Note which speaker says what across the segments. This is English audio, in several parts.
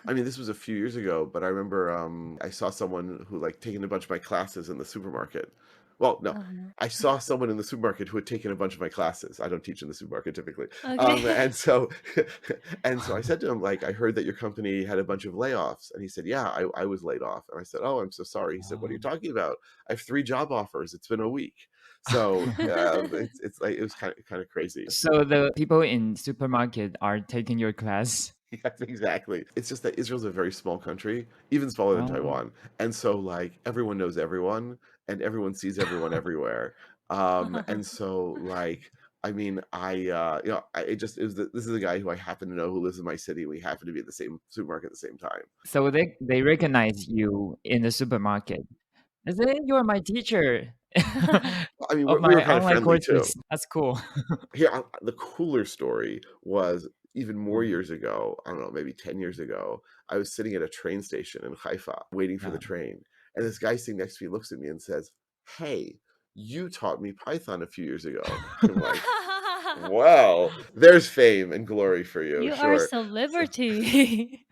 Speaker 1: I mean, this was a few years ago, but I remember I saw someone who like taken a bunch of my classes in the supermarket. Well, no,
Speaker 2: Uh-huh.
Speaker 1: I saw someone in the supermarket who had taken a bunch of my classes. I don't teach in the supermarket typically.
Speaker 2: Okay.
Speaker 1: And so and so I said to him, like, I heard that your company had a bunch of layoffs. And he said, yeah, I was laid off. And I said, oh, I'm so sorry. He said, what are you
Speaker 3: Oh.
Speaker 1: talking about? I have 3 job offers. It's been a week. So it's like it was kind of crazy.
Speaker 3: So the people in supermarket are taking your class.
Speaker 1: Yes, exactly. It's just that Israel's a very small country, even smaller than
Speaker 3: Oh.
Speaker 1: Taiwan. And so like everyone knows everyone and everyone sees everyone everywhere. And so like I mean, this is a guy who I happen to know who lives in my city. We happen to be at the same supermarket at the same time.
Speaker 3: So they recognize you in the supermarket. They say, "You're my teacher
Speaker 1: I mean,
Speaker 3: of
Speaker 1: we were
Speaker 3: my
Speaker 1: kind of
Speaker 3: online
Speaker 1: friendly too.
Speaker 3: courses." That's cool.
Speaker 1: The cooler story was even more
Speaker 3: Mm,
Speaker 1: years ago, I don't know, maybe 10 years ago, I was sitting at a train station in Haifa waiting for the
Speaker 3: yeah.
Speaker 1: train. And this guy sitting next to me looks at me and says, hey, you taught me Python a few years ago. I'm like, well, there's fame and glory for you,
Speaker 2: You are a
Speaker 1: sure. So
Speaker 2: celebrity.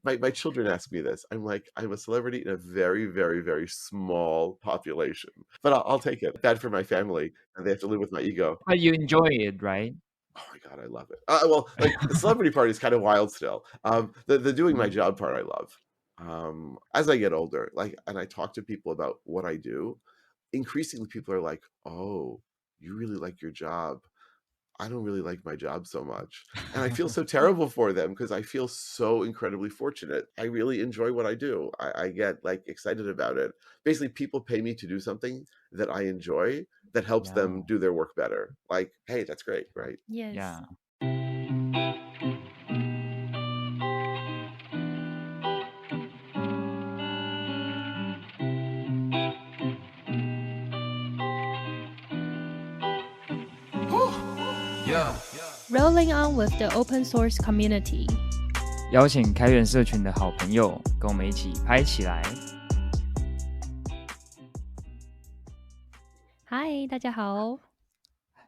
Speaker 1: my children ask me this. I'm like, I'm a celebrity in a very, very, very small population, but I'll take it. Bad for my family, and they have to live with my ego.
Speaker 3: But you enjoy it, right?
Speaker 1: Oh my god, I love it. Well, like the celebrity part is kind of wild still. The doing my
Speaker 3: Mm.
Speaker 1: job part I love. As I get older, like, and I talk to people about what I do, increasingly people are like, "Oh, you really like your job. I don't really like my job so much." And I feel so terrible for them because I feel so incredibly fortunate. I really enjoy what I do. I get like excited about it. Basically, people pay me to do something that I enjoy that helps them
Speaker 3: Yeah,
Speaker 1: do their work better. Like, hey, that's great, right?
Speaker 2: Yes.
Speaker 3: yeah.
Speaker 4: Yeah.
Speaker 2: Rolling on with the open source community.
Speaker 3: 邀请开源社群的好朋友跟我们一起拍起来。
Speaker 2: 嗨，大家好。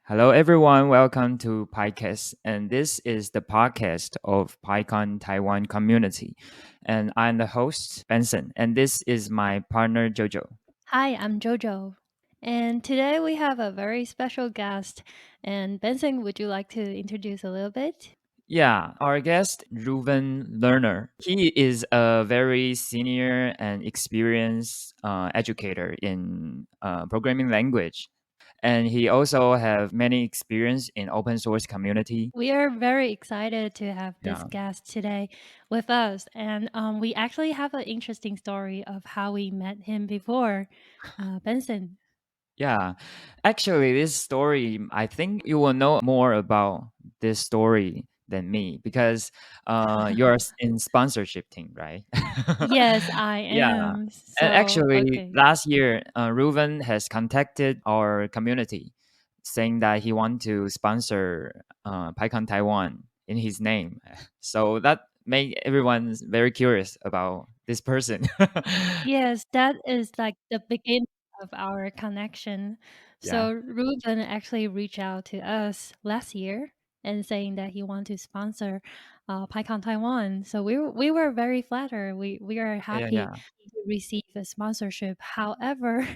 Speaker 3: Hello, everyone. Welcome to PyCast, and this is the podcast of PyCon Taiwan community. And I'm the host, Benson, and this is my partner, Jojo.
Speaker 2: Hi, I'm Jojo. And today we have a very special guest. And Benson, would you like to introduce a little bit?
Speaker 3: Yeah, our guest, Reuven Lerner. He is a very senior and experienced educator in programming language. And he also have many experience in open source community.
Speaker 2: We are very excited to have this
Speaker 3: Yeah.
Speaker 2: guest today with us. And we actually have an interesting story of how we met him before. Benson.
Speaker 3: Yeah, actually, this story, I think you will know more about this story than me because you're in sponsorship team, right?
Speaker 2: Yes, I
Speaker 3: Yeah,
Speaker 2: am.
Speaker 3: and
Speaker 2: So,
Speaker 3: actually,
Speaker 2: okay.
Speaker 3: last year, Reuven has contacted our community saying that he want to sponsor PyCon Taiwan in his name. So that made everyone very curious about this person.
Speaker 2: Yes, that is like the beginning of our connection.
Speaker 3: Yeah,
Speaker 2: So Ruben actually reached out to us last year and saying that he want to sponsor PyCon Taiwan. So we were very flattered. We are
Speaker 3: yeah,
Speaker 2: happy
Speaker 3: yeah.
Speaker 2: to receive the sponsorship. However,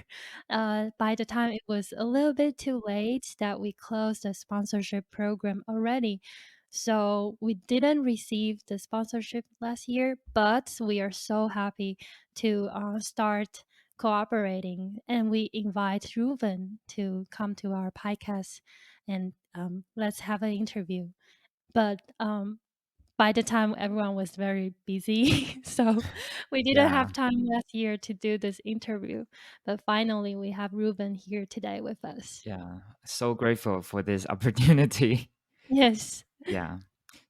Speaker 2: by the time it was a little bit too late that we closed the sponsorship program already. So we didn't receive the sponsorship last year, but we are so happy to start cooperating. And we invite Reuven to come to our podcast and let's have an interview. But by the time everyone was very busy, so we didn't
Speaker 3: Yeah.
Speaker 2: have time last year to do this interview. But finally, we have Reuven here today with us.
Speaker 3: Yeah, so grateful for this opportunity.
Speaker 2: Yes.
Speaker 3: Yeah.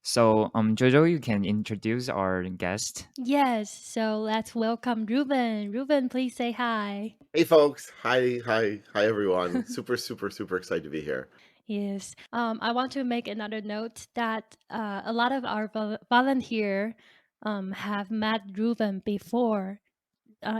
Speaker 3: So, Jojo, you can introduce our guest.
Speaker 2: Yes. So let's welcome Reuven. Reuven, please say hi.
Speaker 1: Hey folks. Hi everyone. Super, super, super excited to be here.
Speaker 2: Yes. I want to make another note that a lot of our volunteer have met Reuven before,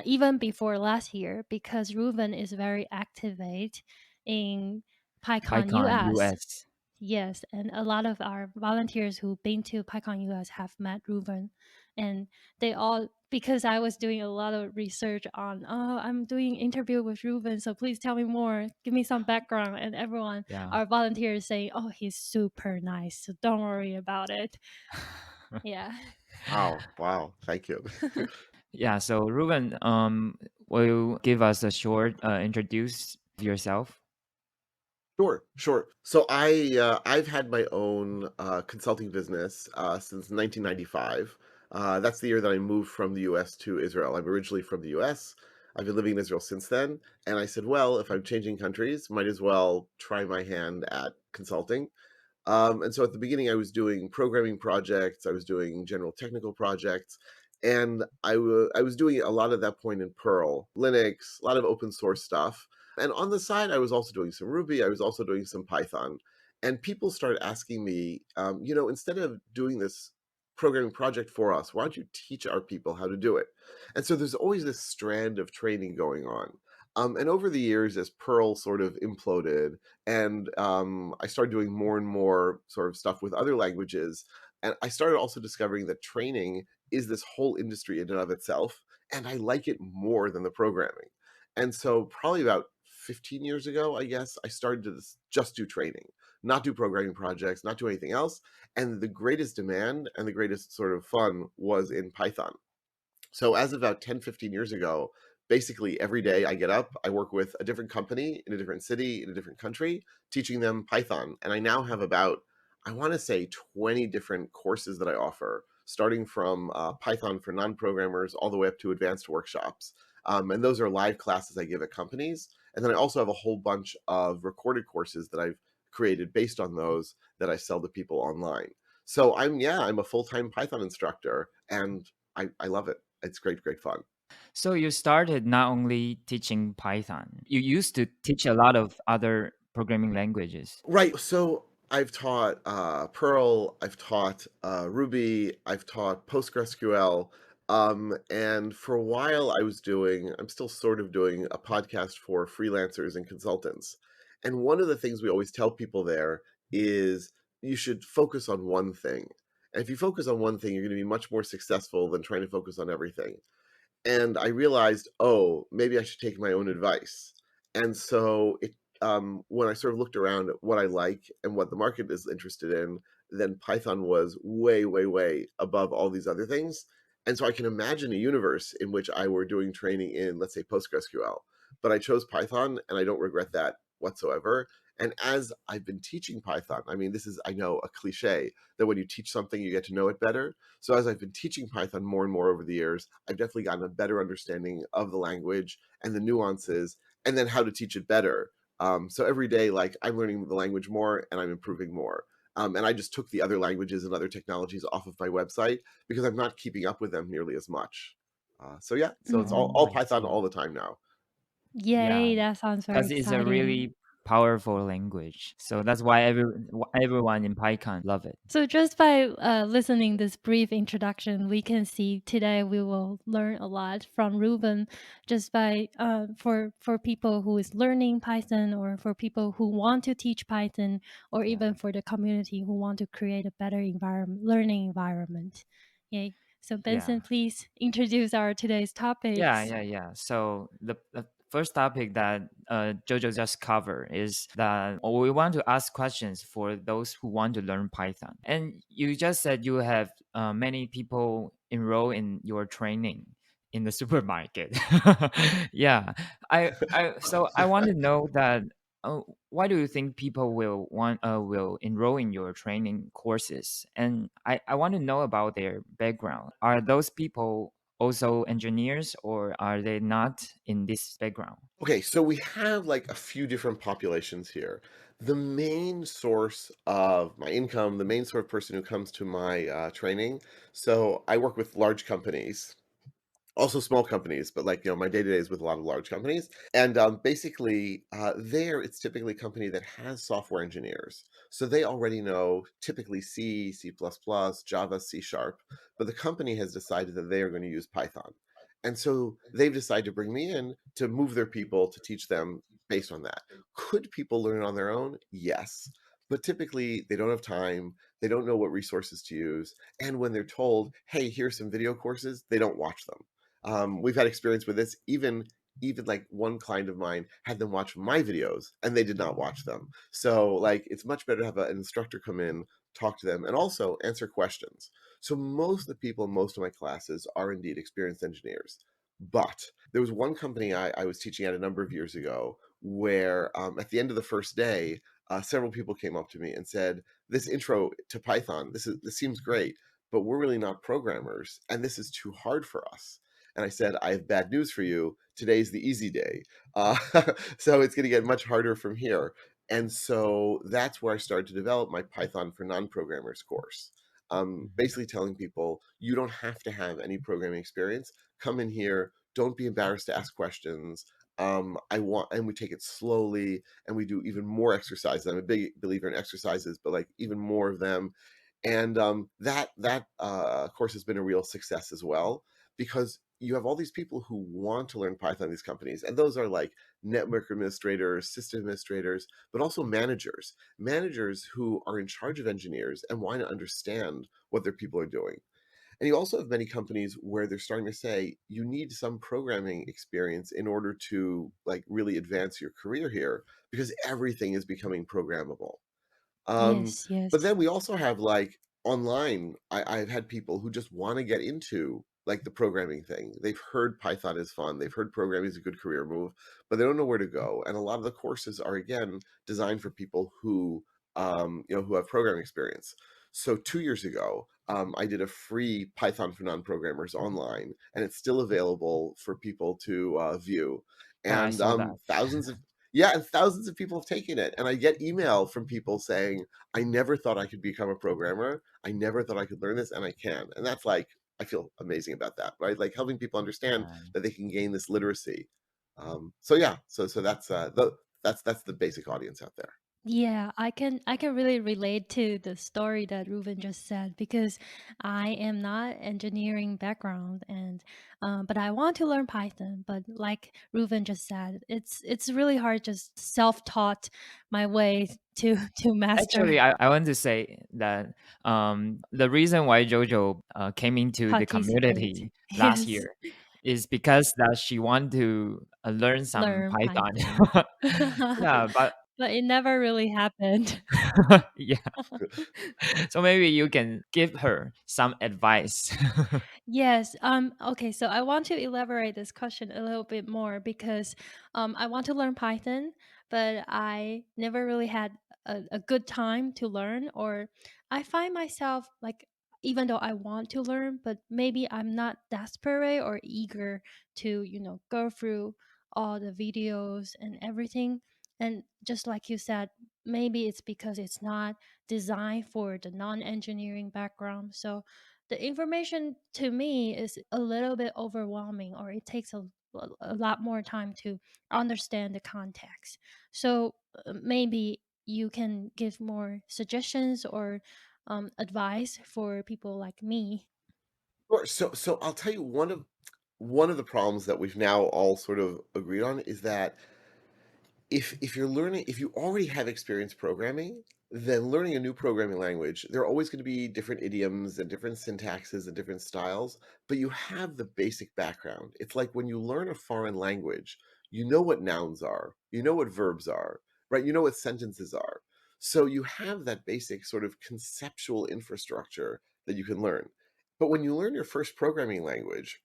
Speaker 2: even before last year, because Reuven is very activate in PyCon
Speaker 3: PyCon
Speaker 2: US.
Speaker 3: US.
Speaker 2: Yes, and a lot of our volunteers who've been to PyCon US have met Reuven. and they all, because I was doing a lot of research on, oh, I'm doing interview with Reuven, so please tell me more, give me some background, and everyone,
Speaker 3: Yeah.
Speaker 2: our volunteers saying, oh, he's super nice, so don't worry about it. Yeah.
Speaker 1: Wow, wow, thank you.
Speaker 3: Yeah. So Ruben, will you give us a short introduce yourself?
Speaker 1: Sure, sure. So I've had my own consulting business since 1995. That's the year that I moved from the U.S. to Israel. I'm originally from the U.S. I've been living in Israel since then, and I said, well, if I'm changing countries, might as well try my hand at consulting. And so at the beginning, I was doing programming projects, I was doing general technical projects, and I was doing a lot at that point in Perl, Linux, a lot of open source stuff. And on the side, I was also doing some Ruby, I was also doing some Python. And people started asking me, instead of doing this programming project for us, why don't you teach our people how to do it? And so there's always this strand of training going on. And over the years, as Perl sort of imploded, and I started doing more and more sort of stuff with other languages. And I started also discovering that training is this whole industry in and of itself, and I like it more than the programming. And so, probably about 15 years ago, I guess, I started to just do training, not do programming projects, not do anything else. And the greatest demand and the greatest sort of fun was in Python. So as of about 10, 15 years ago, basically every day I get up, I work with a different company in a different city, in a different country, teaching them Python. And I now have about, I want to say 20 different courses that I offer, starting from Python for non-programmers all the way up to advanced workshops. And those are live classes I give at companies. And then I also have a whole bunch of recorded courses that I've created based on those that I sell to people online. So I'm a full-time Python instructor, and I love it. It's great, great fun.
Speaker 3: So you started not only teaching Python, you used to teach a lot of other programming languages.
Speaker 1: Right. So I've taught Perl, I've taught Ruby, I've taught PostgreSQL. And for a while, I'm still sort of doing a podcast for freelancers and consultants. And one of the things we always tell people there is you should focus on one thing. And if you focus on one thing, you're going to be much more successful than trying to focus on everything. And I realized, oh, maybe I should take my own advice. And so when I sort of looked around at what I like and what the market is interested in, then Python was way, way, way above all these other things. And so I can imagine a universe in which I were doing training in, let's say, PostgreSQL. But I chose Python, and I don't regret that whatsoever. And as I've been teaching Python, I mean, this is, I know, a cliche that when you teach something, you get to know it better. So as I've been teaching Python more and more over the years, I've definitely gotten a better understanding of the language and the nuances, and then how to teach it better. So every day, like I'm learning the language more and I'm improving more. And I just took the other languages and other technologies off of my website because I'm not keeping up with them nearly as much. So it's all,
Speaker 2: Mhm.
Speaker 3: Oh,
Speaker 1: all
Speaker 3: I
Speaker 1: Python all
Speaker 3: see.
Speaker 1: the time now.
Speaker 3: Yeah,
Speaker 2: Yay, that sounds very
Speaker 3: because it's a
Speaker 2: exciting.
Speaker 3: really powerful language. So that's why everyone in PyCon love it.
Speaker 2: So just by listening this brief introduction, we can see today we will learn a lot from Ruben. Just by for people who is learning Python, or for people who want to teach Python, or
Speaker 3: Yeah.
Speaker 2: even for the community who want to create a better environment, learning environment. Yay! So
Speaker 3: Yeah.
Speaker 2: Benson, please introduce our today's
Speaker 3: Yeah,
Speaker 2: topics.
Speaker 3: yeah, yeah. So the first topic that Jojo just covered is that we want to ask questions for those who want to learn Python. And you just said you have many people enroll in your training in the supermarket. Yeah, so I want to know that. Why do you think people will enroll in your training courses? And I want to know about their background. Are those people also engineers, or are they not in this background?
Speaker 1: Okay, so we have like a few different populations here. The main source of my income, the main sort of person who comes to my training. So I work with large companies, also small companies, but like my day to day is with a lot of large companies. And basically, there it's typically a company that has software engineers, so they already know typically C, C++, Java, C sharp. But the company has decided that they are going to use Python, and so they've decided to bring me in to move their people to teach them based on that. Could people learn on their own? Yes. but typically they don't have time, they don't know what resources to use, and when they're told, "Hey, here's some video courses," they don't watch them. We've had experience with this. Even like one client of mine had them watch my videos, and they did not watch them. So like, it's much better to have an instructor come in, talk to them, and also answer questions. So most of the people in most of my classes are indeed experienced engineers. But there was one company I was teaching at a number of years ago where at the end of the first day, several people came up to me and said, "This intro to Python, this seems great, but we're really not programmers, and this is too hard for us." And I said, "I have bad news for you. Today's the easy day, uh, so it's going to get much harder from here." And so that's where I started to develop my Python for non-programmers course. Basically telling people you don't have to have any programming experience. Come in here. Don't be embarrassed to ask questions. And we take it slowly, and we do even more exercises. I'm a big believer in exercises, but like even more of them. And that course has been a real success as well, because you have all these people who want to learn Python, these companies, and those are like network administrators, system administrators, but also managers who are in charge of engineers and want to understand what their people are doing. And you also have many companies where they're starting to say you need some programming experience in order to like really advance your career here, because everything is becoming programmable.
Speaker 2: Yes,
Speaker 1: But
Speaker 2: yes.
Speaker 1: then we also have like online, I've had people who just want to get into like the programming thing. They've heard Python is fun, they've heard programming is a good career move, but they don't know where to go. And a lot of the courses are again designed for people who who have programming experience. So 2 years ago, I did a free Python for non-programmers online, and it's still available for people to view.
Speaker 3: Yeah, I
Speaker 1: And
Speaker 3: saw that.
Speaker 1: thousands of people have taken it. And I get email from people saying, "I never thought I could become a programmer. I never thought I could learn this, and I can." And that's like, I feel amazing about that, right? Like helping people understand
Speaker 3: Yeah.
Speaker 1: that they can gain this literacy. So yeah, so that's the basic audience out there.
Speaker 2: Yeah, I can really relate to the story that Reuven just said because I am not engineering background and but I want to learn Python. But like Reuven just said, it's really hard just self-taught my way to to master
Speaker 3: Actually, I want to say that the reason why Jojo came into the
Speaker 2: participate.
Speaker 3: community last
Speaker 2: Yes,
Speaker 3: year is because that she wanted to learn some
Speaker 2: learn
Speaker 3: Python.
Speaker 2: Python.
Speaker 3: Yeah, but
Speaker 2: But it never really happened.
Speaker 3: yeah, so maybe you can give her some advice.
Speaker 2: Yes. Okay. So I want to elaborate this question a little bit more because I want to learn Python, but I never really had a good time to learn, or I find myself like, even though I want to learn, but maybe I'm not desperate or eager to, go through all the videos and everything. And just like you said, maybe it's because it's not designed for the non engineering background. So the information to me is a little bit overwhelming, or it takes a lot more time to understand the context. So maybe you can give more suggestions or advice for people like me.
Speaker 1: Sure. So I'll tell you, one of the problems that we've now all sort of agreed on is that if you already have experience programming, then learning a new programming language, there are always going to be different idioms and different syntaxes and different styles, but you have the basic background. It's like when you learn a foreign language, you know what nouns are, you know what verbs are, right? You know what sentences are. So you have that basic sort of conceptual infrastructure that you can learn. But when you learn your first programming language,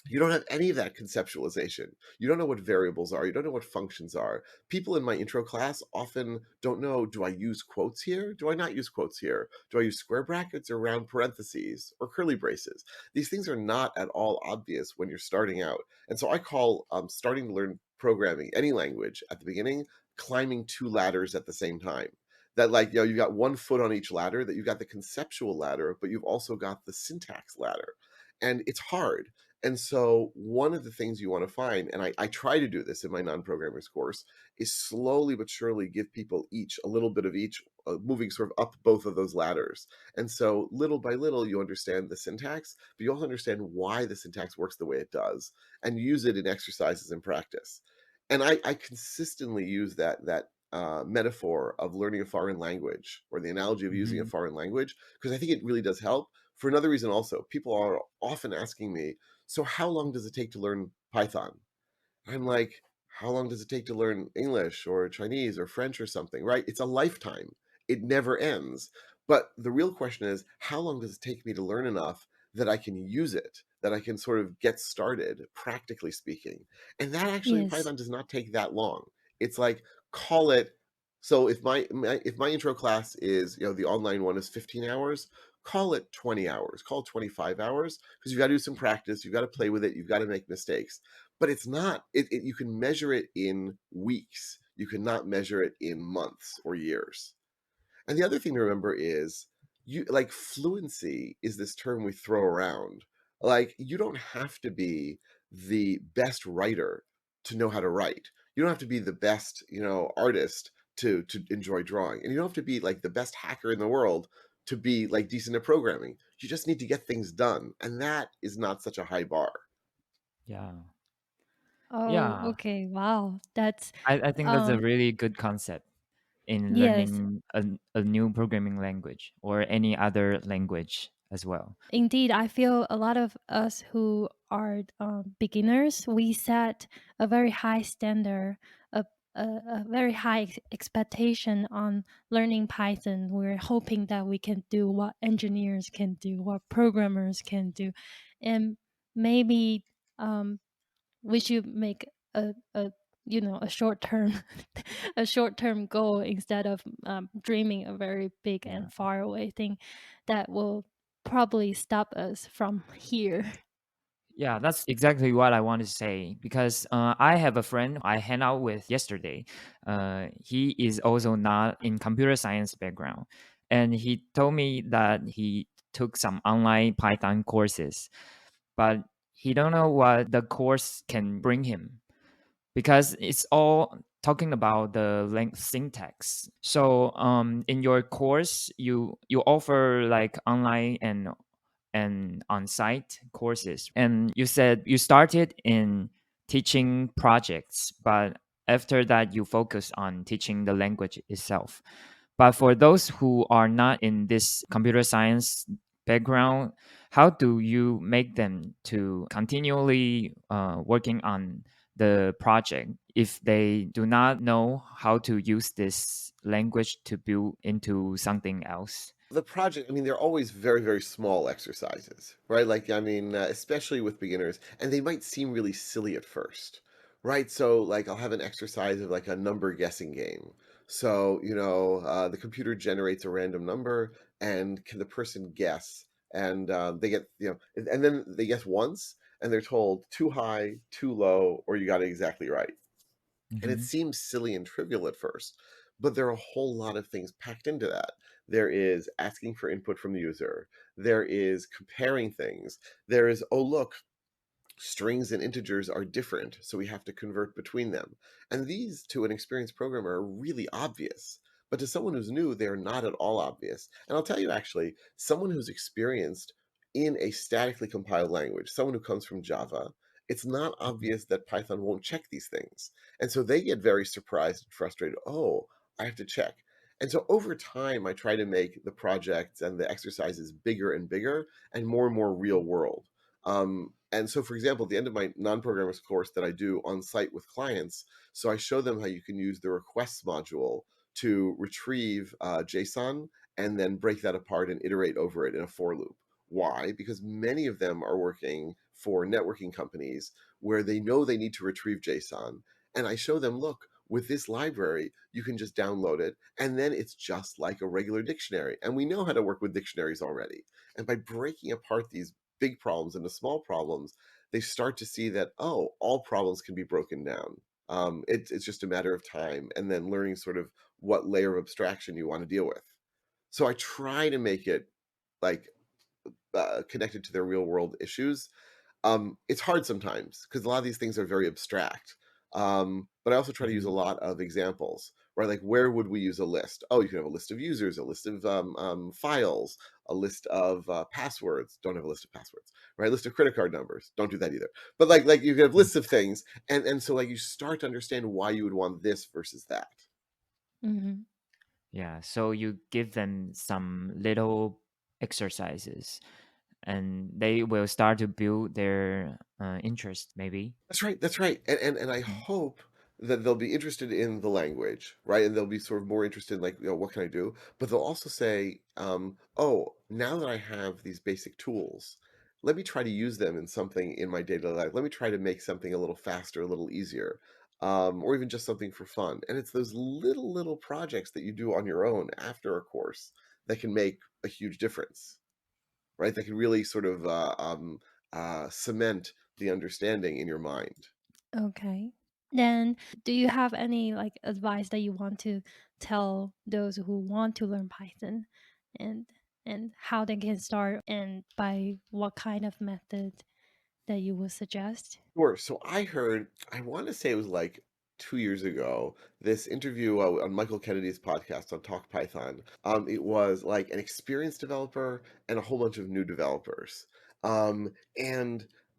Speaker 1: you don't have any of that conceptualization. You don't know what variables are. You don't know what functions are. People in my intro class often don't know, do I use quotes here? Do I not use quotes here? Do I use square brackets or round parentheses or curly braces? These things are not at all obvious when you're starting out. And so I call starting to learn programming, any language, at the beginning, climbing two ladders at the same time. That, like, you've got one foot on each ladder, that you've got the conceptual ladder, but you've also got the syntax ladder. And it's hard. And so one of the things you want to find, and I try to do this in my non-programmers course, is slowly but surely give people each a little bit of each, moving sort of up both of those ladders. And so little by little, you understand the syntax, but you also understand why the syntax works the way it does, and use it in exercises and practice. And I consistently use that metaphor of learning a foreign language, or the analogy of using a
Speaker 3: Hmm.
Speaker 1: foreign language, because I think it really does help. For another reason, also, people are often asking me, so how long does it take to learn Python? I'm like, how long does it take to learn English or Chinese or French or something, right? It's a lifetime. It never ends. But the real question is, how long does it take me to learn enough that I can use it, that I can sort of get started, practically speaking? And that actually in
Speaker 2: Yes.
Speaker 1: Python does not take that long. It's like, call it. So if my intro class is, the online one is 15 hours, call it 20 hours, call it 25 hours, because you've got to do some practice, you've got to play with it, you've got to make mistakes. But it's not, you can measure it in weeks. You cannot measure it in months or years. And the other thing to remember is, you like, fluency is this term we throw around. Like, you don't have to be the best writer to know how to write. You don't have to be the best, artist to enjoy drawing. And you don't have to be like the best hacker in the world to be like decent at programming. You just need to get things done. And that is not such a high bar.
Speaker 3: Yeah.
Speaker 2: Oh,
Speaker 3: Yeah.
Speaker 2: okay. Wow. That's
Speaker 3: I think that's a
Speaker 2: um
Speaker 3: really good concept in
Speaker 2: yes.
Speaker 3: learning a new programming language or any other language as well.
Speaker 2: Indeed, I feel a lot of us who are beginners, we set a very high standard, a very high expectation on learning Python. We're hoping that we can do what engineers can do, what programmers can do, and maybe um, we should make a a short term a short term goal instead of dreaming a very big
Speaker 3: Yeah.
Speaker 2: and far away thing that will probably stop us from here.
Speaker 3: Yeah, that's exactly what I want to say because I have a friend I hang out with yesterday. He is also not in computer science background, and he told me that he took some online Python courses, but he don't know what the course can bring him because it's all talking about the length syntax. So in your course, you offer like online and on-site courses. And you said you started in teaching projects, but after that you focus on teaching the language itself. But for those who are not in this computer science background, how do you make them to continually working on the project if they do not know how to use this language to build into something else?
Speaker 1: The project, I mean, they're always very, very small exercises, right? Like, I mean, especially with beginners, and they might seem really silly at first, right? So, like, I'll have an exercise of like a number guessing game. So, the computer generates a random number, and can the person guess? And they get, and then they guess once, and they're told too high, too low, or you got it exactly right. And it
Speaker 3: Hmm.
Speaker 1: seems silly and trivial at first, but there are a whole lot of things packed into that. There is asking for input from the user, there is comparing things, there is, oh, look, strings and integers are different, so we have to convert between them. And these, to an experienced programmer, are really obvious. But to someone who's new, they're not at all obvious. And I'll tell you, actually, someone who's experienced in a statically compiled language, someone who comes from Java, it's not obvious that Python won't check these things. And so they get very surprised and frustrated. Oh, I have to check. And so over time, I try to make the projects and the exercises bigger and bigger and more real world. And so, for example, at the end of my non-programmers course that I do on site with clients, so I show them how you can use the requests module to retrieve JSON and then break that apart and iterate over it in a for loop. Why? Because many of them are working for networking companies where they know they need to retrieve JSON. And I show them, look, with this library, you can just download it, and then it's just like a regular dictionary. And we know how to work with dictionaries already. And by breaking apart these big problems into small problems, they start to see that, oh, all problems can be broken down. It's just a matter of time, and then learning sort of what layer of abstraction you want to deal with. So I try to make it like connected to their real world issues. It's hard sometimes because a lot of these things are very abstract. But I also try to use a
Speaker 3: Hmm.
Speaker 1: lot of examples, right? Like, where would we use a list? Oh, you can have a list of users, a list of files, a list of passwords. Don't have a list of passwords, right? A list of credit card numbers. Don't do that either. But like you can have lists of things, and so like you start to understand why you would want this versus that.
Speaker 2: Mhm.
Speaker 3: Yeah, so you give them some little exercises and they will start to build their interest maybe.
Speaker 1: That's right, that's right, and I
Speaker 3: Mm.
Speaker 1: hope that they'll be interested in the language, right? And they'll be sort of more interested in, like, what can I do? But they'll also say, "Oh, now that I have these basic tools, let me try to use them in something in my daily life. Let me try to make something a little faster, a little easier, or even just something for fun." And it's those little projects that you do on your own after a course that can make a huge difference, right? That can really sort of cement the understanding in your mind.
Speaker 2: Okay. Then do you have any like advice that you want to tell those who want to learn Python and how they can start and by what kind of method that you would suggest?
Speaker 1: Sure. So I heard, I want to say it was like 2 years ago, this interview on Michael Kennedy's podcast on Talk Python. It was like an experienced developer and a whole bunch of new developers. And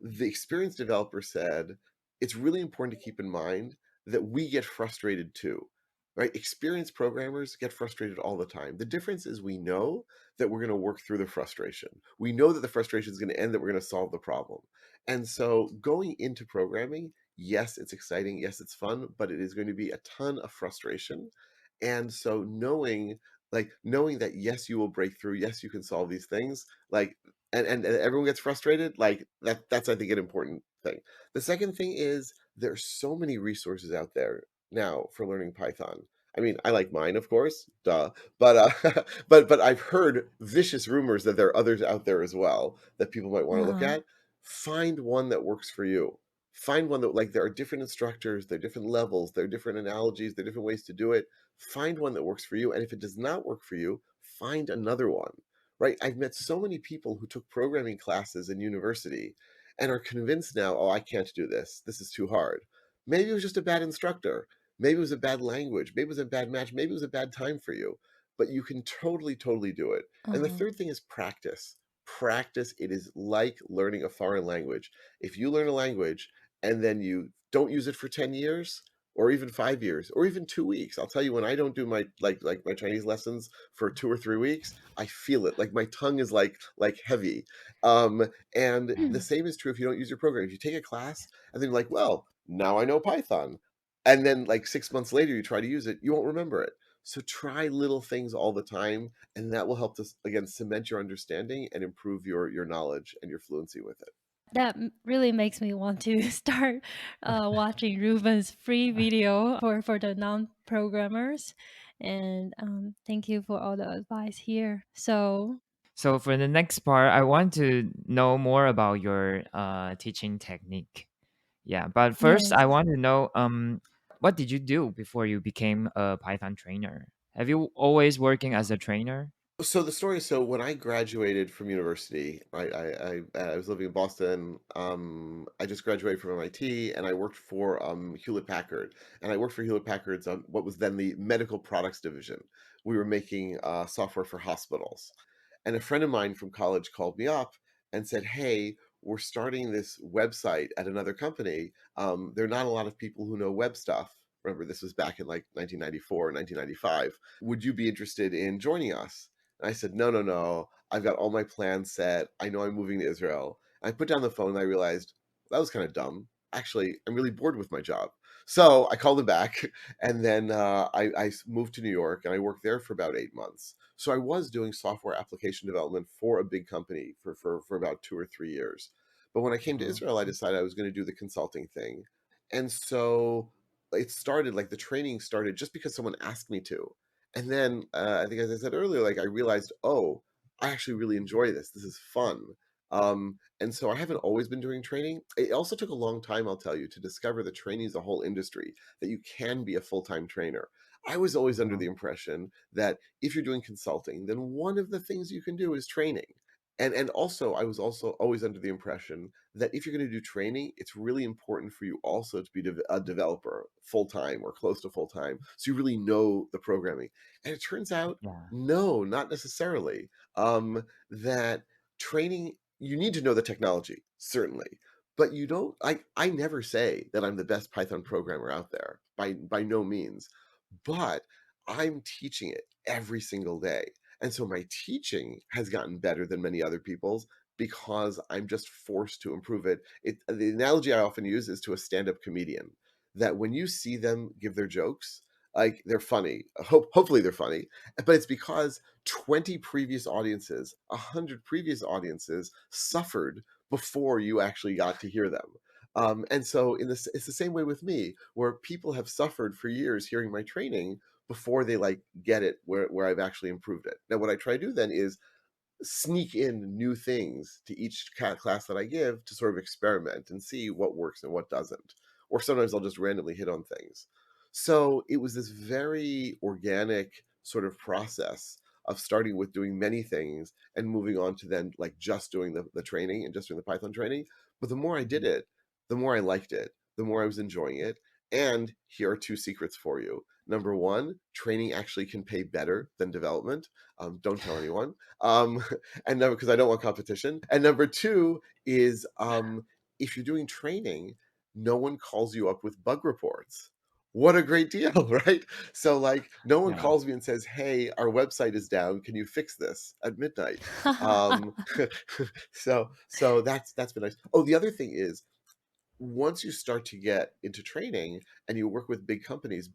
Speaker 1: the experienced developer said, it's really important to keep in mind that we get frustrated too. Right? Experienced programmers get frustrated all the time. The difference is we know that we're going to work through the frustration. We know that the frustration is going to end, that we're going to solve the problem. And so going into programming, yes, it's exciting. Yes, it's fun, but it is going to be a ton of frustration. And so knowing that yes, you will break through, yes, you can solve these things, like and everyone gets frustrated, like that's I think an important thing. The second thing is there's so many resources out there now for learning Python. I mean, I like mine, of course, duh. But but I've heard vicious rumors that there are others out there as well that people might want to look
Speaker 2: Uh-huh.
Speaker 1: at. Find one that works for you. Find one that, like, there are different instructors, there are different levels, there are different analogies, there are different ways to do it. Find one that works for you. And if it does not work for you, find another one. Right? I've met so many people who took programming classes in university and are convinced now, oh, I can't do this. This is too hard. Maybe it was just a bad instructor. Maybe it was a bad language. Maybe it was a bad match. Maybe it was a bad time for you. But you can totally do it. And the
Speaker 2: Uh-huh.
Speaker 1: third thing is practice. Practice. It is like learning a foreign language. If you learn a language and then you don't use it for 10 years or even 5 years or even 2 weeks, I'll tell you, when I don't do my like my Chinese lessons for 2 or 3 weeks, I feel it. Like my tongue is like heavy. And the same is true if you don't use your program. If you take a class and then you're like, well, now I know Python. And then like 6 months later you try to use it, you won't remember it. So try little things all the time, and that will help to again cement your understanding and improve your knowledge and your fluency with it.
Speaker 2: That really makes me want to start watching Reuven's free video for the non-programmers. And thank you for all the advice here. So
Speaker 3: So for the next part, I want to know more about your teaching technique. Yeah, but first I
Speaker 2: yes.
Speaker 3: want to know what did you do before you became a Python trainer? Have you always working as a trainer?
Speaker 1: So the story is, so when I graduated from university, I was living in Boston. I just graduated from MIT, and I worked for Hewlett Packard, and I worked for Hewlett Packard's what was then the medical products division. We were making software for hospitals, and a friend of mine from college called me up and said, "Hey, we're starting this website at another company. There are not a lot of people who know web stuff." Remember, this was back in like 1994, 1995. Would you be interested in joining us? And I said, no, no, no. I've got all my plans set. I know I'm moving to Israel. And I put down the phone and I realized that was kind of dumb. Actually, I'm really bored with my job. So I called him back, and then I moved to New York, and I worked there for about 8 months. So I was doing software application development for a big company for about 2 or 3 years. But when I came to
Speaker 3: Uh-huh.
Speaker 1: Israel, I decided I was going to do the consulting thing. And so it started, like the training started just because someone asked me to. And then I think, as I said earlier, like I realized, oh, I actually really enjoy this. This is fun. And so I haven't always been doing training. It also took a long time, I'll tell you, to discover that training is a whole industry, that you can be a full-time trainer. I was always under
Speaker 3: Uh-huh.
Speaker 1: the impression that if you're doing consulting, then one of the things you can do is training. And also I was also always under the impression that if you're going to do training, it's really important for you also to be a developer full time or close to full time, so you really know the programming. And it turns out,
Speaker 3: Yeah.
Speaker 1: no, not necessarily. That training, you need to know the technology, certainly, but you don't. I never say that I'm the best Python programmer out there, by no means, but I'm teaching it every single day. And so my teaching has gotten better than many other people's because I'm just forced to improve it. The analogy I often use is to a stand-up comedian, that when you see them give their jokes, like they're funny. Hopefully they're funny, but it's because 20 previous audiences, 100 previous audiences suffered before you actually got to hear them. And so it's the same way with me, where people have suffered for years hearing my training before they like get it where I've actually improved it. Now, what I try to do then is sneak in new things to each class that I give to sort of experiment and see what works and what doesn't. Or sometimes I'll just randomly hit on things. So it was this very organic sort of process of starting with doing many things and moving on to then like just doing the training and just doing the Python training. But the more I did it, the more I liked it, the more I was enjoying it. And here are two secrets for you. Number one, training actually can pay better than development. Don't tell anyone. Um, and number because I don't want competition. And number two is if you're doing training, no one calls you up with bug reports. What a great deal, right? So like no one
Speaker 3: Yeah.
Speaker 1: calls me and says, "Hey, our website is down. Can you fix this at midnight?" Um, so that's been nice. Oh, the other thing is once you start to get into training and you work with big companies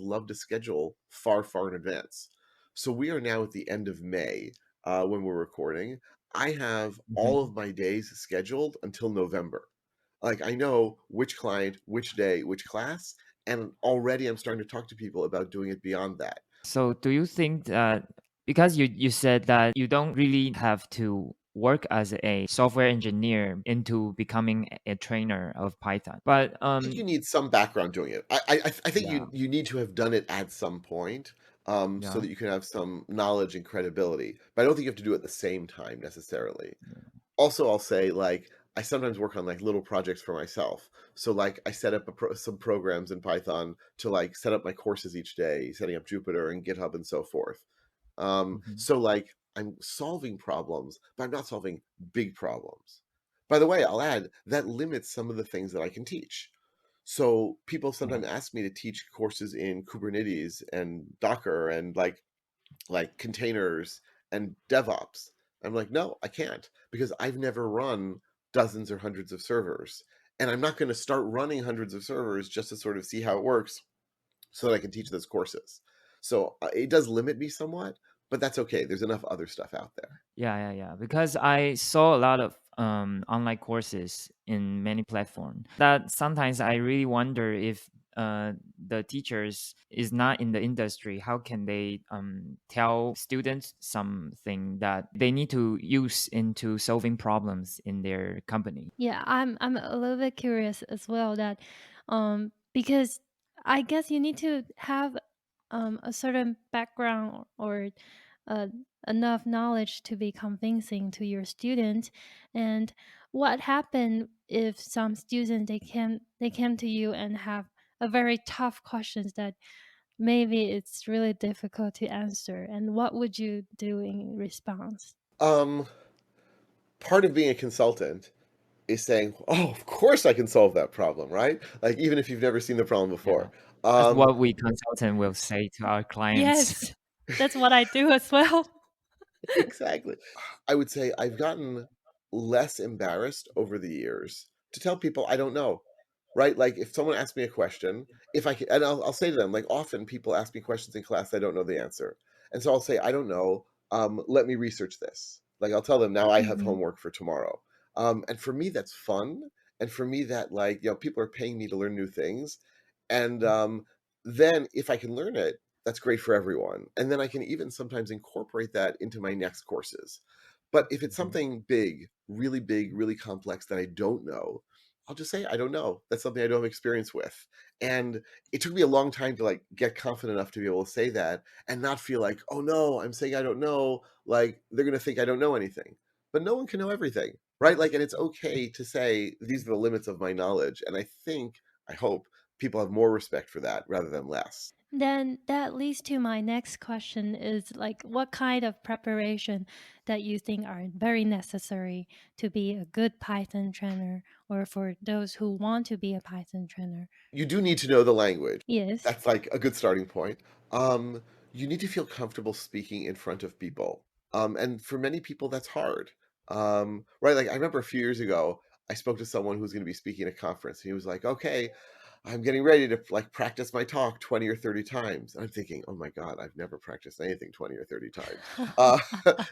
Speaker 1: love to schedule far, far in advance. So we are now at the end of May when we're recording. I have all
Speaker 3: Mhm.
Speaker 1: of my days scheduled until November. Like I know which client, which day, which class, and already I'm starting to talk to people about doing it beyond that.
Speaker 3: So do you think that because you said that you don't really have to work as a software engineer into becoming a trainer of Python, but
Speaker 1: I think you need some background doing it. I think
Speaker 3: yeah,
Speaker 1: you need to have done it at some point, so
Speaker 3: yeah,
Speaker 1: that you can have some knowledge and credibility. But I don't think you have to do it at the same time necessarily.
Speaker 3: yeah.
Speaker 1: Also, I'll say like I sometimes work on like little projects for myself. So like I set up some programs in Python to like set up my courses each day, setting up Jupyter and GitHub and so forth.
Speaker 3: Mhm.
Speaker 1: So like I'm solving problems, but I'm not solving big problems. By the way, I'll add that limits some of the things that I can teach. So people
Speaker 3: Yeah.
Speaker 1: sometimes ask me to teach courses in Kubernetes and Docker and like containers and DevOps. I'm like, no, I can't because I've never run dozens or hundreds of servers. And I'm not going to start running hundreds of servers just to sort of see how it works so that I can teach those courses. So it does limit me somewhat, but that's okay. There's enough other stuff out there.
Speaker 3: Yeah. Because I saw a lot of online courses in many platforms. That sometimes I really wonder if the teachers is not in the industry. How can they tell students something that they need to use into solving problems in their company?
Speaker 2: Yeah, I'm a little bit curious as well that because I guess you need to have a certain background or uh, enough knowledge to be convincing to your student. And what happened if some students they came to you and have a very tough questions that maybe it's really difficult to answer, and what would you do in response?
Speaker 1: Um, Part of being a consultant is saying, "Oh, of course I can solve that problem," right? Like even if you've never seen the problem
Speaker 3: Yeah,
Speaker 1: before.
Speaker 3: that's
Speaker 1: Um,
Speaker 3: what we consultant will say to our clients.
Speaker 2: Yes, that's what I do as well.
Speaker 1: exactly. I would say I've gotten less embarrassed over the years to tell people I don't know, right? Like if someone asks me a question, if I can, and I'll say to them, like often people ask me questions in class, I don't know the answer. And so I'll say, I don't know. Let me research this. Like I'll tell them now I have
Speaker 2: Mhm.
Speaker 1: homework for tomorrow. And for me, that's fun. And for me, that like, people are paying me to learn new things. And then if I can learn it, that's great for everyone. And then I can even sometimes incorporate that into my next courses. But if it's
Speaker 3: Mhm.
Speaker 1: something big, really complex that I don't know, I'll just say I don't know. That's something I don't have experience with. And it took me a long time to like get confident enough to be able to say that and not feel like, oh no, I'm saying I don't know. Like they're gonna think I don't know anything. But no one can know everything, right? Like, and it's okay to say these are the limits of my knowledge. And I hope people have more respect for that rather than less.
Speaker 2: Then that leads to my next question is like what kind of preparation that you think are very necessary to be a good Python trainer or for those who want to be a Python trainer?
Speaker 1: You do need to know the language.
Speaker 2: Yes.
Speaker 1: That's like a good starting point. Um, you need to feel comfortable speaking in front of people. And for many people, that's hard. Right? Like I remember a few years ago, I spoke to someone who was going to be speaking at a conference. And he was like, okay, I'm getting ready to like practice my talk 20 or 30 times. And I'm thinking, oh my God, I've never practiced anything 20 or 30 times uh,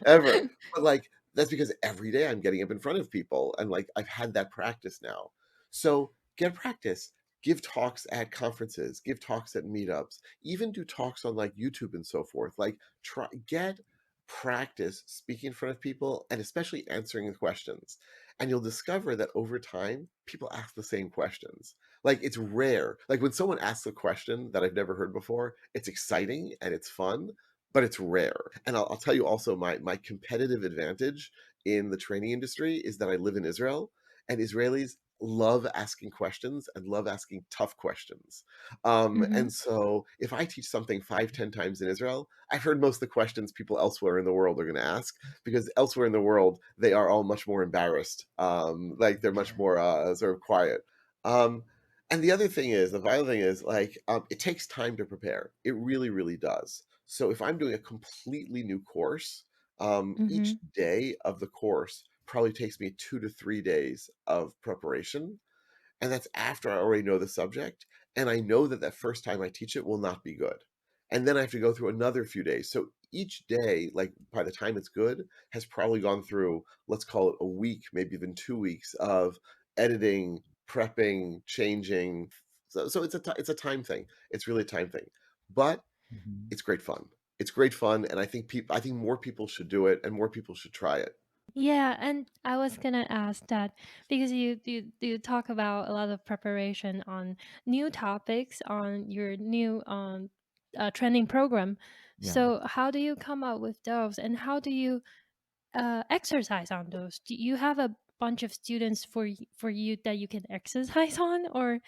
Speaker 1: ever. But like, that's because every day I'm getting up in front of people and like I've had that practice now. So get practice. Give talks at conferences, give talks at meetups, even do talks on like YouTube and so forth. Like try get practice speaking in front of people and especially answering the questions. And you'll discover that over time, people ask the same questions. Like it's rare. Like when someone asks a question that I've never heard before, it's exciting and it's fun, but it's rare. And I'll tell you also my competitive advantage in the training industry is that I live in Israel, and Israelis love asking questions and love asking tough questions.
Speaker 2: Mhm.
Speaker 1: And so if I teach something 5, 10 times in Israel, I've heard most of the questions people elsewhere in the world are going to ask, because elsewhere in the world they are all much more embarrassed. Like they're much more sort of quiet. Um, and the other thing is, the vital thing is, like, it takes time to prepare. It really, really does. So if I'm doing a completely new course, each
Speaker 2: Mhm.
Speaker 1: day of the course probably takes me 2 to 3 days of preparation, and that's after I already know the subject, and I know that that first time I teach it will not be good. And then I have to go through another few days. So each day, like by the time it's good, has probably gone through, let's call it a week, maybe even 2 weeks of editing, prepping, changing. So it's a time thing. It's really a time thing, but
Speaker 3: Mhm.
Speaker 1: it's great fun. It's great fun, and I think more people should do it, and more people should try it.
Speaker 2: Yeah, and I was gonna ask that because you talk about a lot of preparation on new topics on your new training program.
Speaker 3: Yeah.
Speaker 2: So how do you come up with those, and how do you exercise on those? Do you have a bunch of students for you that you can exercise on, or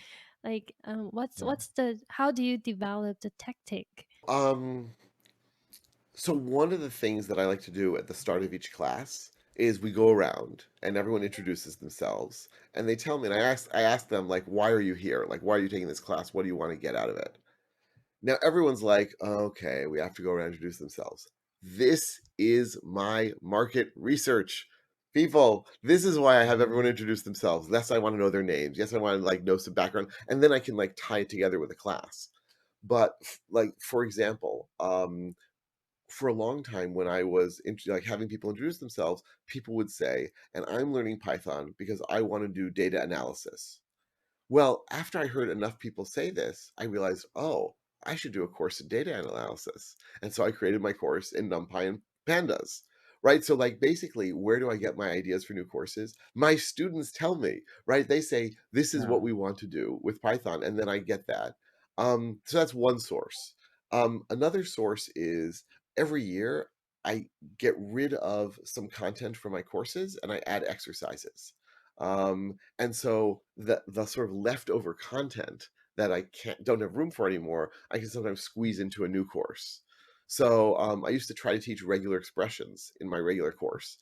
Speaker 2: like
Speaker 3: Yeah.
Speaker 2: what's the how do you develop the tactic?
Speaker 1: Um, So one of the things that I like to do at the start of each class is we go around and everyone introduces themselves and they tell me, and I ask them, like, why are you here? Like, why are you taking this class? What do you want to get out of it? Now everyone's like, okay, we have to go around and introduce themselves. This is my market research. People, this is why I have everyone introduce themselves. Yes, I want to know their names. Yes, I want to like know some background, and then I can like tie it together with a class. But like for example, for a long time when I was like having people introduce themselves, people would say, and I'm learning Python because I want to do data analysis. Well, after I heard enough people say this, I realized, oh, I should do a course in data analysis. And so I created my course in NumPy and Pandas. Right. So, like, basically, where do I get my ideas for new courses? My students tell me, right? They say, this is
Speaker 3: Yeah.
Speaker 1: what we want to do with Python. And then I get that. So that's one source. Another source is every year I get rid of some content from my courses and I add exercises. And so the sort of leftover content that I don't have room for anymore, I can sometimes squeeze into a new course. So I used to try to teach regular expressions in my regular course.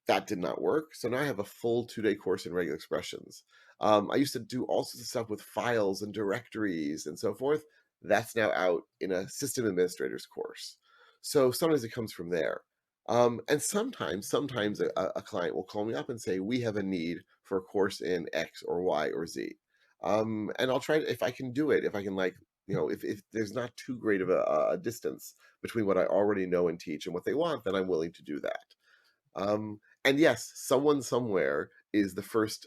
Speaker 1: That did not work. So now I have a full 2-day course in regular expressions. I used to do all sorts of stuff with files and directories and so forth. That's now out in a system administrator's course. So sometimes it comes from there. And sometimes a client will call me up and say, we have a need for a course in X or Y or Z. And I'll try to, if I can do it, if I can like, if there's not too great of a distance between what I already know and teach and what they want, then I'm willing to do that. And yes, someone somewhere is the first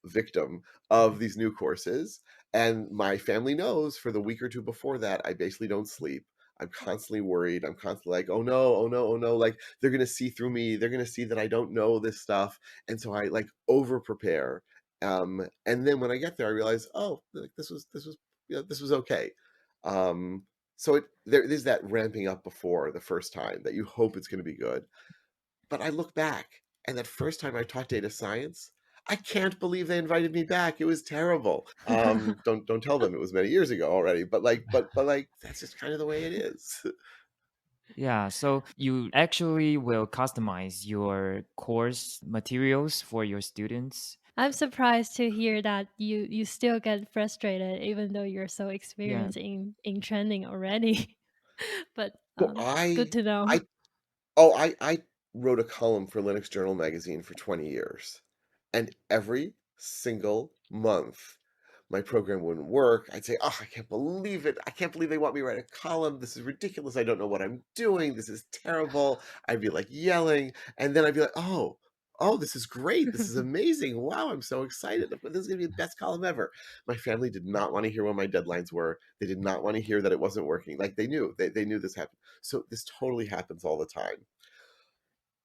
Speaker 1: victim of these new courses. And my family knows for the week or two before that, I basically don't sleep. I'm constantly worried. I'm constantly like, oh no, oh no, oh no. Like they're going to see through me. They're going to see that I don't know this stuff. And so I like over prepare. And then when I get there, I realize, oh, like, this was okay. So there's that ramping up before the first time that you hope it's going to be good. But I look back, and that first time I taught data science, I can't believe they invited me back. It was terrible. Don't tell them it was many years ago already, but like that's just kind of the way it is.
Speaker 3: Yeah, so you actually will customize your course materials for your students.
Speaker 2: I'm surprised to hear that you still get frustrated even though you're so
Speaker 3: Yeah.
Speaker 2: experienced in trending already. But,
Speaker 1: So
Speaker 2: good to know.
Speaker 1: I Oh, I wrote a column for Linux Journal magazine for 20 years, and every single month, my program wouldn't work. I'd say, "Oh, I can't believe it. I can't believe they want me to write a column. This is ridiculous. I don't know what I'm doing. This is terrible." I'd be, like, yelling, and then I'd be like, "Oh, this is great. This is amazing. Wow, I'm so excited. This is gonna be the best column ever." My family did not wanna hear when my deadlines were. They did not wanna hear that it wasn't working. Like, they knew. They knew this happened. So this totally happens all the time.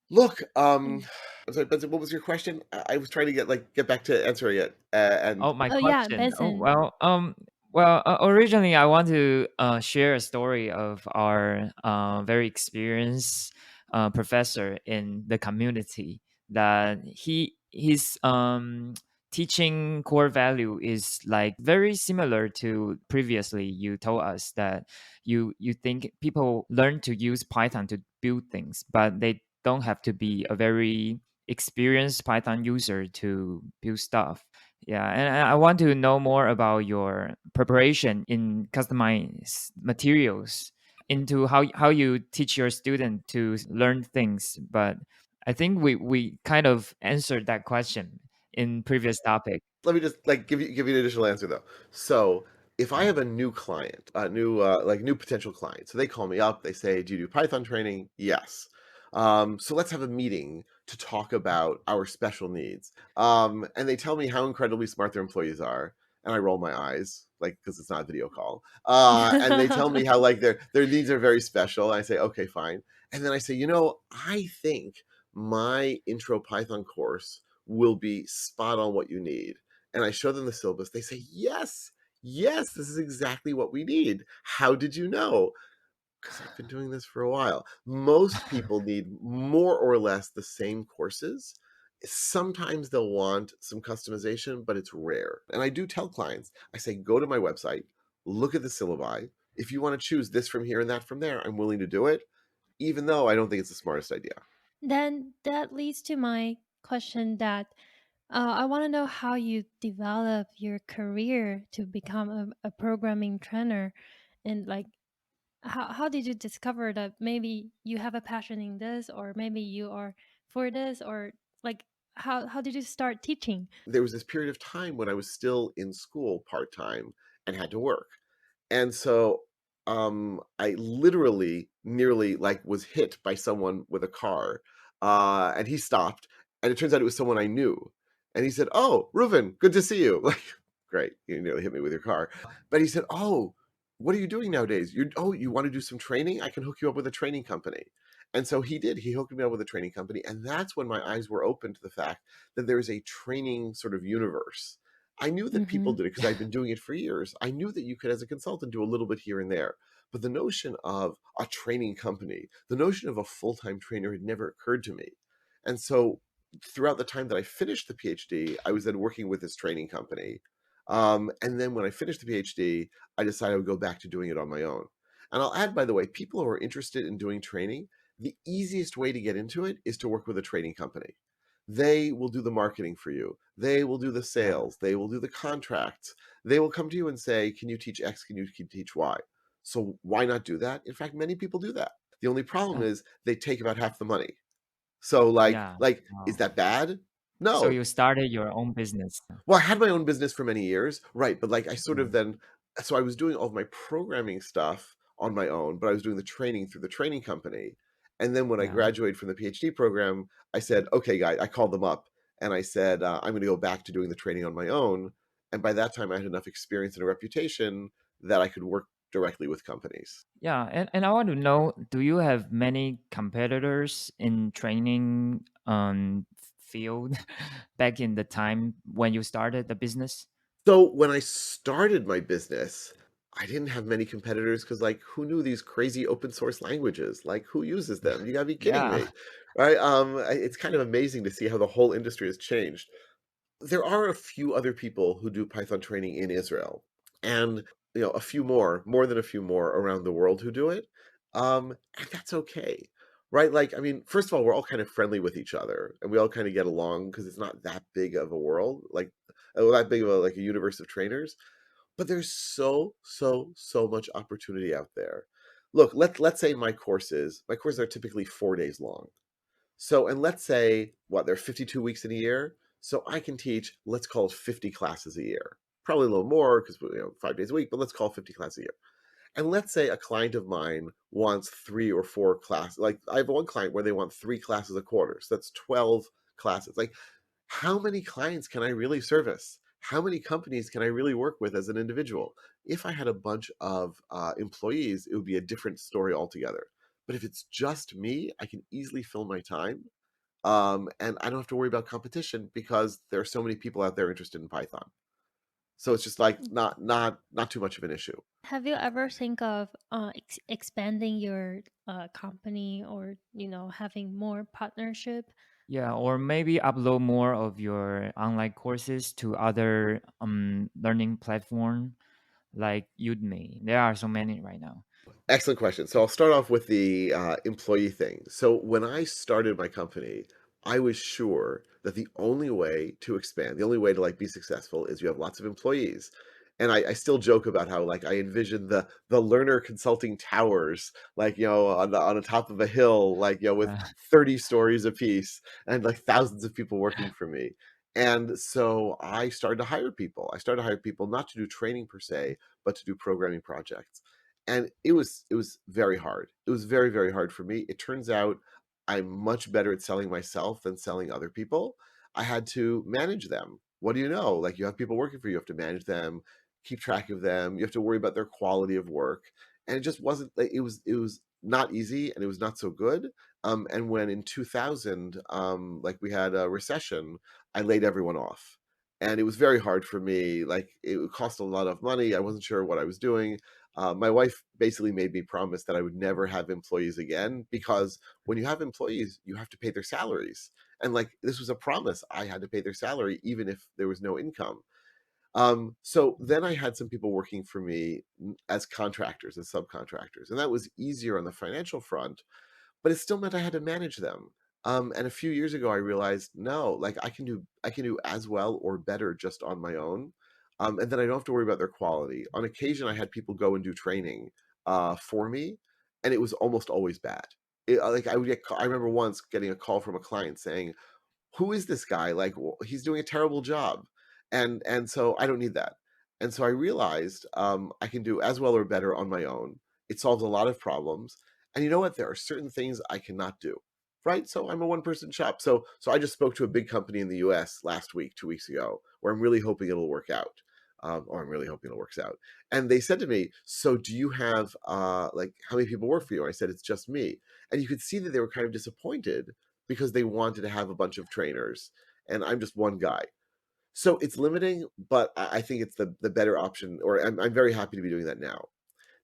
Speaker 1: Look,
Speaker 2: Mm.
Speaker 1: I'm sorry, Benson, what was your question? I was trying to get back to answering it, and
Speaker 3: Oh, my
Speaker 2: Oh, yeah,
Speaker 3: question. Oh,
Speaker 2: Benson.
Speaker 3: originally I want to share a story of our very experienced professor in the community that his teaching core value is like very similar to previously you told us that you think people learn to use Python to build things, but they don't have to be a very experienced Python user to build stuff. Yeah, and I want to know more about your preparation in customized materials into how you teach your student to learn things. But I think we kind of answered that question in previous topic.
Speaker 1: let me just like give you an additional answer though. So if I have a new client, a new new potential client, so they call me up, they say, "Do you do Python training?" Yes. So let's have a meeting to talk about our special needs. And they tell me how incredibly smart their employees are, and I roll my eyes, like because it's not a video call. And they tell me how like their needs are very special. And I say, okay, fine. And then I say, I think my intro Python course will be spot on what you need, and I show them the syllabus. They say, "Yes, yes, this is exactly what we need. How did you know?" Because I've been doing this for a while. Most people need more or less the same courses. Sometimes they'll want some customization, but it's rare. And I do tell clients, I say, go to my website, look at the syllabi. If you want to choose this from here and that from there, I'm willing to do it, even though I don't think it's the smartest idea.
Speaker 2: Then that leads to my question that I want to know how you develop your career to become a programming trainer, and like how did you discover that maybe you have a passion in this, or maybe you are for this, or like how did you start teaching?
Speaker 1: There was this period of time when I was still in school part time and had to work. And so, I literally nearly, like, was hit by someone with a car, and he stopped, and it turns out it was someone I knew, and he said, "Oh, Reuven, good to see you." Like, "Great, you nearly hit me with your car." But he said, "Oh, what are you doing nowadays? You wanna do some training? I can hook you up with a training company." And so he did, he hooked me up with a training company, and that's when my eyes were open to the fact that there is a training sort of universe. I knew that people
Speaker 2: Mm-hmm.
Speaker 1: did it because I'd been doing it for years. I knew that you could, as a consultant, do a little bit here and there. But the notion of a training company, the notion of a full time trainer had never occurred to me. And so throughout the time that I finished the PhD, I was then working with this training company. And then when I finished the PhD, I decided I would go back to doing it on my own. And I'll add, by the way, people who are interested in doing training, the easiest way to get into it is to work with a training company. They will do the marketing for you. They will do the
Speaker 3: Yeah,
Speaker 1: sales. They will do the contracts. They will come to you and say, "Can you teach X? Can you teach Y?" So why not do that? In fact, many people do that. The only problem
Speaker 3: yeah,
Speaker 1: is they take about half the money. So
Speaker 3: yeah.
Speaker 1: is
Speaker 3: Wow.
Speaker 1: that bad?
Speaker 3: So
Speaker 1: No.
Speaker 3: you started your own business.
Speaker 1: Well, I had my own business for many years, right, but, like, I sort
Speaker 3: Yeah,
Speaker 1: of then so I was doing all of my programming stuff on my own, but I was doing the training through the training company, and then when I
Speaker 3: yeah.
Speaker 1: graduated from the PhD program, I said, "Okay, guy," I called them up, and I said, "I'm gonna go back to doing the training on my own," and by that time, I had enough experience and a reputation that I could work directly with companies.
Speaker 3: Yeah, and I want to know, do you have many competitors in training field back in the time when you started the business?
Speaker 1: So when I started my business, I didn't have many competitors because, like, who knew these crazy open source languages? Like, who uses them? You gotta be kidding
Speaker 3: Yeah.
Speaker 1: me, right? It's kind of amazing to see how the whole industry has changed. There are a few other people who do Python training in Israel, and, a few more than a few more around the world who do it, and that's okay, right? Like, I mean, first of all, we're all kind of friendly with each other, and we all kinda get along because it's not that big of a world, like, that big of a like, a universe of trainers, but there's so much opportunity out there. Look, let's say my courses are typically 4 days long. So, and let's say, there are 52 weeks in a year. So I can teach, let's call it 50 classes a year. Probably a little more because, 5 days a week, but let's call it 50 classes a year. And let's say a client of mine wants 3 or 4 classes. Like I have one client where they want 3 classes a quarter. So that's 12 classes. Like, how many clients can I really service? How many companies can I really work with as an individual? If I had a bunch of employees, it would be a different story altogether. But if it's just me, I can easily fill my time, and I don't have to worry about competition because there are so many people out there interested in Python. So it's just like not too much of an issue.
Speaker 2: Have you ever think of expanding your company, or having more partnership?
Speaker 3: Yeah, or maybe upload more of your online courses to other learning platform like Udemy. There are so many right now.
Speaker 1: Excellent question. So I'll start off with the employee thing. So when I started my company, I was sure that the only way to expand, the only way to like be successful is you have lots of employees. And I still joke about how like I envisioned the learner consulting towers, like on the top of a hill, like with
Speaker 3: Uh,
Speaker 1: 30 stories apiece and like thousands of people working for me. And so I started to hire people. I started to hire people not to do training per se, but to do programming projects, and it was very hard. It was very, very hard for me. It turns out I'm much better at selling myself than selling other people. I had to manage them. What do you know? Like, you have people working for you, you have to manage them, keep track of them, you have to worry about their quality of work. And it just wasn't like it was not easy, and it was not so good. And when in 2000, like we had a recession, I laid everyone off. And it was very hard for me. Like, it would cost a lot of money. I wasn't sure what I was doing. My wife basically made me promise that I would never have employees again, because when you have employees, you have to pay their salaries. And like, this was a promise. I had to pay their salary even if there was no income. So then I had some people working for me as contractors, as subcontractors, and that was easier on the financial front, but it still meant I had to manage them. And a few years ago, I realized, no, like I can do as well or better just on my own, and then I don't have to worry about their quality. On occasion, I had people go and do training for me, and it was almost always bad. Like I remember once getting a call from a client saying, who is this guy? Like, he's doing a terrible job, and so I don't need that. And so I realized I can do as well or better on my own. It solves a lot of problems, and you know what? There are certain things I cannot do. Right, so I'm a one-person shop. So I just spoke to a big company in the U.S. last week, 2 weeks ago, where I'm really hoping it'll work out, or I'm really hoping it'll works out. And they said to me, "So do you have like how many people work for you?" I said, "It's just me." And you could see that they were kind of disappointed because they wanted to have a bunch of trainers, and I'm just one guy. So it's limiting, but I think it's the better option, or I'm very happy to be doing that now.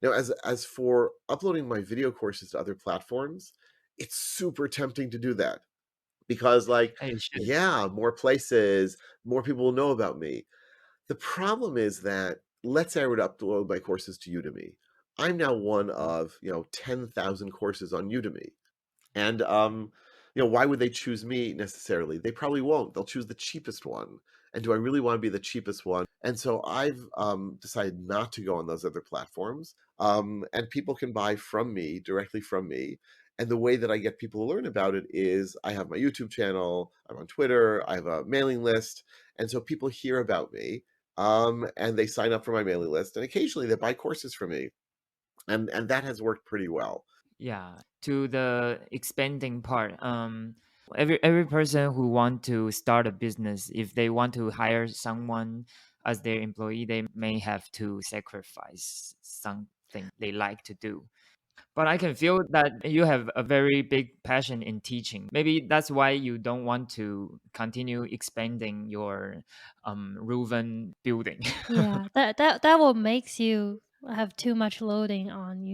Speaker 1: Now, as for uploading my video courses to other platforms, it's super tempting to do that because, like,
Speaker 3: I should.
Speaker 1: yeah, more places, more people will know about me. The problem is that, let's say I were to upload my courses to Udemy. I'm now one of 10,000 courses on Udemy. And why would they choose me necessarily? They probably won't. They'll choose the cheapest one. And do I really want to be the cheapest one? And so I've decided not to go on those other platforms. And people can buy from me, directly from me. And the way that I get people to learn about it is I have my YouTube channel, I'm on Twitter, I have a mailing list. And so people hear about me, and they sign up for my mailing list. And occasionally they buy courses from me. And that has worked pretty well.
Speaker 3: Yeah, to the expanding part. Every person who want to start a business, if they want to hire someone as their employee, they may have to sacrifice something they like to do. But I can feel that you have a very big passion in teaching. Maybe that's why you don't want to continue expanding your Reuven building.
Speaker 2: Yeah, that will makes you have too much loading on,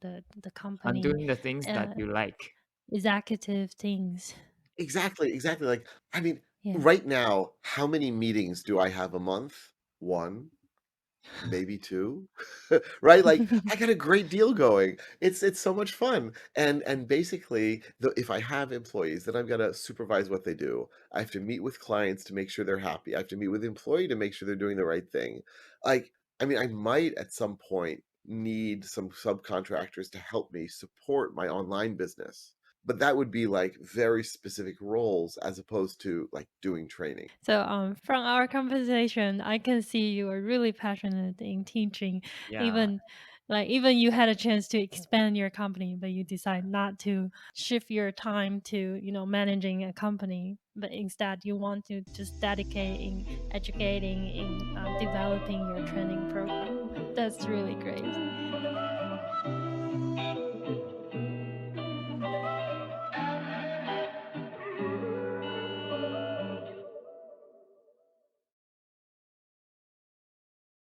Speaker 2: the
Speaker 3: On
Speaker 2: company,
Speaker 3: doing the things that
Speaker 2: uh,
Speaker 3: you like.
Speaker 2: executive things.
Speaker 1: Exactly, exactly. Like, I mean,
Speaker 2: Yeah.
Speaker 1: Right now, how many meetings do I have a month? 1, maybe 2, right? Like, I got a great deal going. It's so much fun, and basically, if I have employees, then I've gotta supervise what they do. I have to meet with clients to make sure they're happy. I have to meet with employee to make sure they're doing the right thing. Like, I mean, I might at some point need some subcontractors to help me support my online business, but that would be, like, very specific roles as opposed to, like, doing training.
Speaker 2: So, from our conversation, I can see you are really passionate in teaching.
Speaker 3: Yeah.
Speaker 2: Even even you had a chance to expand your company, but you decide not to shift your time to, managing a company, but instead you want to just dedicate in educating, in developing your training program. That's really great.